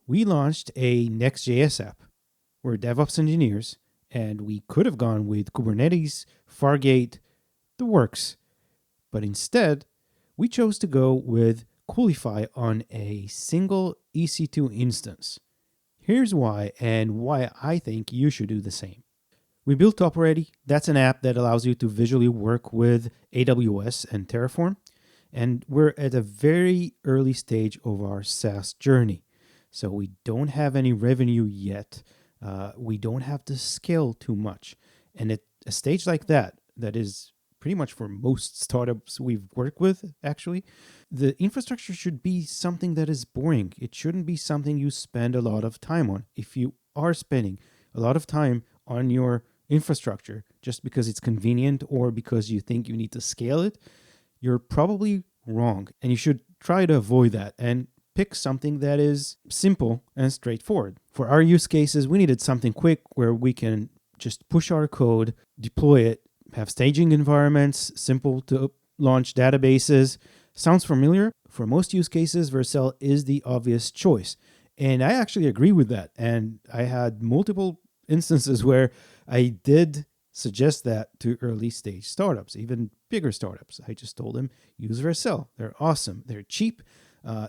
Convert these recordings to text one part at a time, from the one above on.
we launched a Next.js app. We're DevOps engineers, and we could have gone with Kubernetes, Fargate, the works. But instead, we chose to go with Coolify on a single EC2 instance. Here's why, and why I think you should do the same. We built up already. That's an app that allows you to visually work with AWS and Terraform. And we're at a very early stage of our SaaS journey. So we don't have any revenue yet. We don't have to scale too much. And at a stage like that is pretty much for most startups we've worked with, actually, the infrastructure should be something that is boring. It shouldn't be something you spend a lot of time on. If you are spending a lot of time on your infrastructure just because it's convenient or because you think you need to scale it, you're probably wrong. And you should try to avoid that and pick something that is simple and straightforward. For our use cases, we needed something quick where we can just push our code, deploy it, have staging environments, simple to launch databases. Sounds familiar? For most use cases, Vercel is the obvious choice. And I actually agree with that. And I had multiple instances where I did suggest that to early stage startups, even bigger startups. I just told them, use Vercel. They're awesome. They're cheap.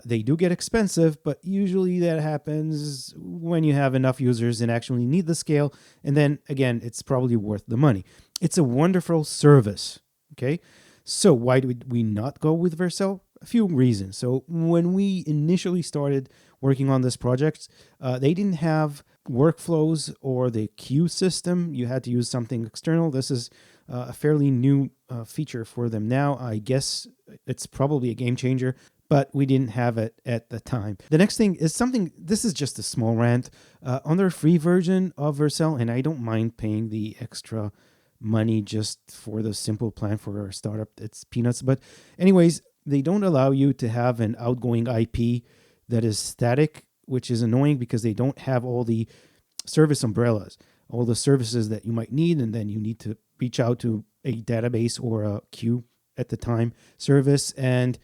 They do get expensive, but usually that happens when you have enough users and actually need the scale. And then again, it's probably worth the money. It's a wonderful service. Okay. So why did we not go with Vercel? A few reasons. So when we initially started working on this project, they didn't have workflows or the queue system. You had to use something external. This is a fairly new feature for them now. I guess it's probably a game changer, but we didn't have it at the time. The next thing is something, this is just a small rant. On their free version of Vercel, and I don't mind paying the extra money just for the simple plan for a startup, it's peanuts. But anyways, they don't allow you to have an outgoing IP that is static, which is annoying because they don't have all the service umbrellas, all the services that you might need, and then you need to reach out to a database or a queue at the time service, and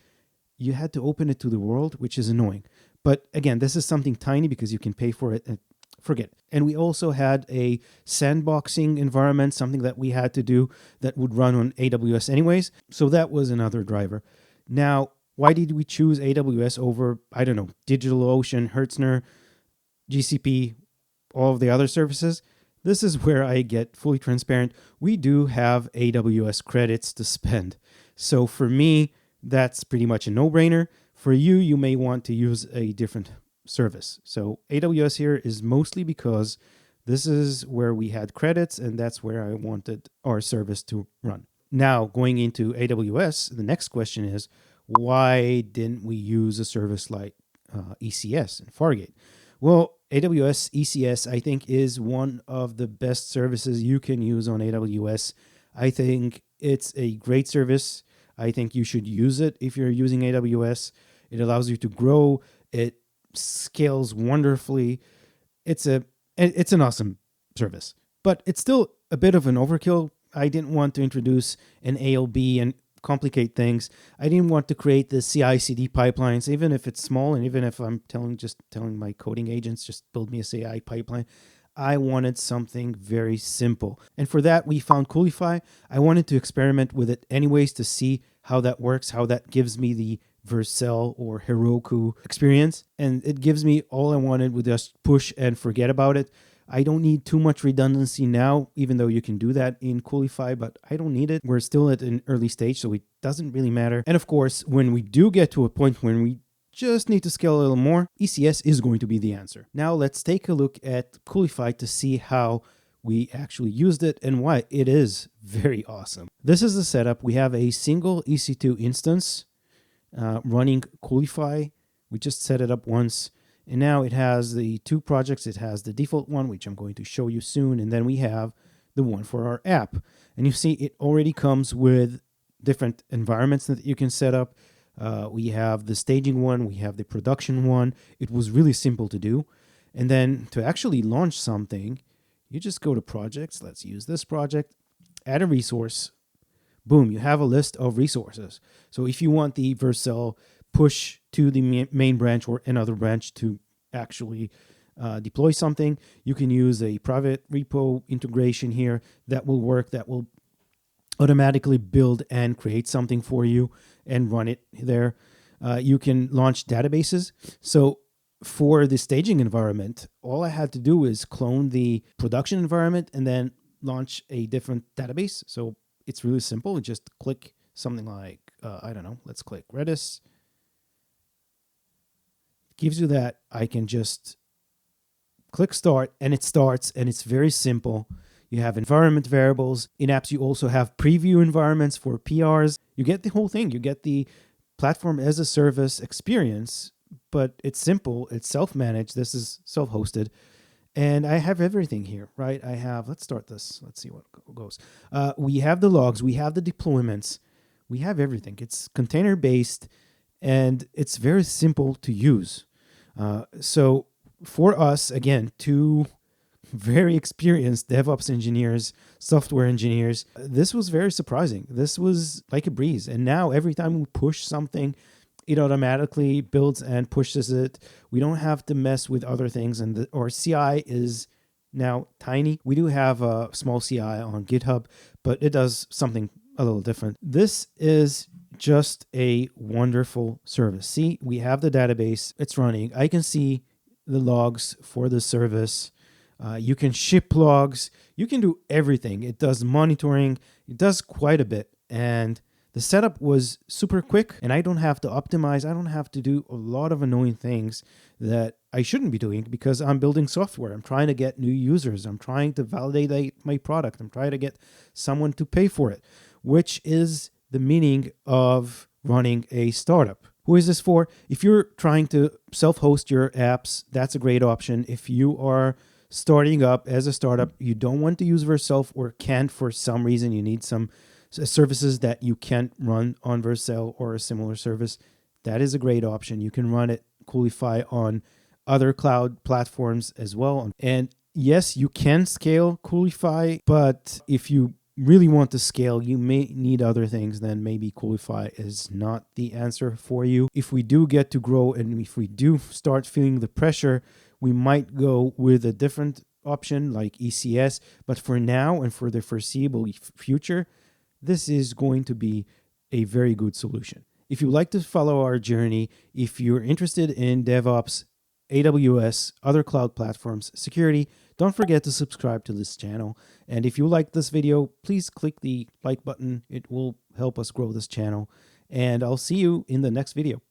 you had to open it to the world, which is annoying. But again, this is something tiny because you can pay for it and forget. And we also had a sandboxing environment, something that we had to do that would run on AWS anyways. So that was another driver. Now, why did we choose AWS over, I don't know, DigitalOcean, Hetzner, GCP, all of the other services? This is where I get fully transparent. We do have AWS credits to spend. So for me, that's pretty much a no-brainer. For you, you may want to use a different service. So AWS here is mostly because this is where we had credits and that's where I wanted our service to run. Now, going into AWS, the next question is, why didn't we use a service like ECS and Fargate? Well, AWS ECS, I think, is one of the best services you can use on AWS. I think it's a great service. I think you should use it if you're using AWS. It allows you to grow. It scales wonderfully. It's an awesome service, but it's still a bit of an overkill. I didn't want to introduce an ALB and complicate things. I didn't want to create the CI/CD pipelines, even if it's small, and even if I'm telling my coding agents, just build me a CI pipeline. I wanted something very simple. And for that, we found Coolify. I wanted to experiment with it anyways to see how that works, how that gives me the Vercel or Heroku experience. And it gives me all I wanted with just push and forget about it. I don't need too much redundancy now, even though you can do that in Coolify, but I don't need it. We're still at an early stage, so it doesn't really matter. And of course, when we do get to a point when we just need to scale a little more, ECS is going to be the answer. Now let's take a look at Coolify to see how we actually used it and why it is very awesome. This is the setup. We have a single EC2 instance running Coolify. We just set it up once. And now it has the two projects. It has the default one, which I'm going to show you soon. And then we have the one for our app. And you see it already comes with different environments that you can set up. We have the staging one. We have the production one. It was really simple to do. And then to actually launch something, you just go to projects. Let's use this project. Add a resource. Boom, you have a list of resources. So if you want the Vercel push to the main branch or another branch to actually deploy something. You can use a private repo integration here that will work, that will automatically build and create something for you and run it there. You can launch databases. So for the staging environment, all I had to do is clone the production environment and then launch a different database. So it's really simple. Just click something like, I don't know, let's click Redis. It gives you that. I can just click start and it starts, and it's very simple. You have environment variables. In apps, you also have preview environments for PRs. You get the whole thing. You get the platform as a service experience, but it's simple. It's self-managed. This is self-hosted. And I have everything here, right? I have, let's start this. Let's see what goes. We have the logs. We have the deployments. We have everything. It's container-based, and it's very simple to use. So for us, again, two very experienced DevOps engineers, software engineers, this was very surprising. This was like a breeze. And now every time we push something, it automatically builds and pushes it. We don't have to mess with other things. And our CI is now tiny. We do have a small CI on GitHub, but it does something a little different. This is just a wonderful service. See, we have the database. It's running. I can see the logs for the service. You can ship logs. You can do everything. It does monitoring. It does quite a bit. And the setup was super quick, and I don't have to optimize. I don't have to do a lot of annoying things that I shouldn't be doing because I'm building software. I'm trying to get new users. I'm trying to validate my product. I'm trying to get someone to pay for it, which is the meaning of running a startup. Who is this for? If you're trying to self-host your apps, that's a great option. If you are starting up as a startup, you don't want to use Vercel or can't for some reason, you need some services that you can't run on Vercel or a similar service, that is a great option. You can run it, Coolify, on other cloud platforms as well. And yes, you can scale Coolify, but if you really want to scale, you may need other things, then maybe Coolify is not the answer for you. If we do get to grow and if we do start feeling the pressure, we might go with a different option like ECS. But for now and for the foreseeable future, this is going to be a very good solution. If you like to follow our journey, if you're interested in DevOps, AWS, other cloud platforms, security, don't forget to subscribe to this channel. And if you like this video, please click the like button. It will help us grow this channel. And I'll see you in the next video.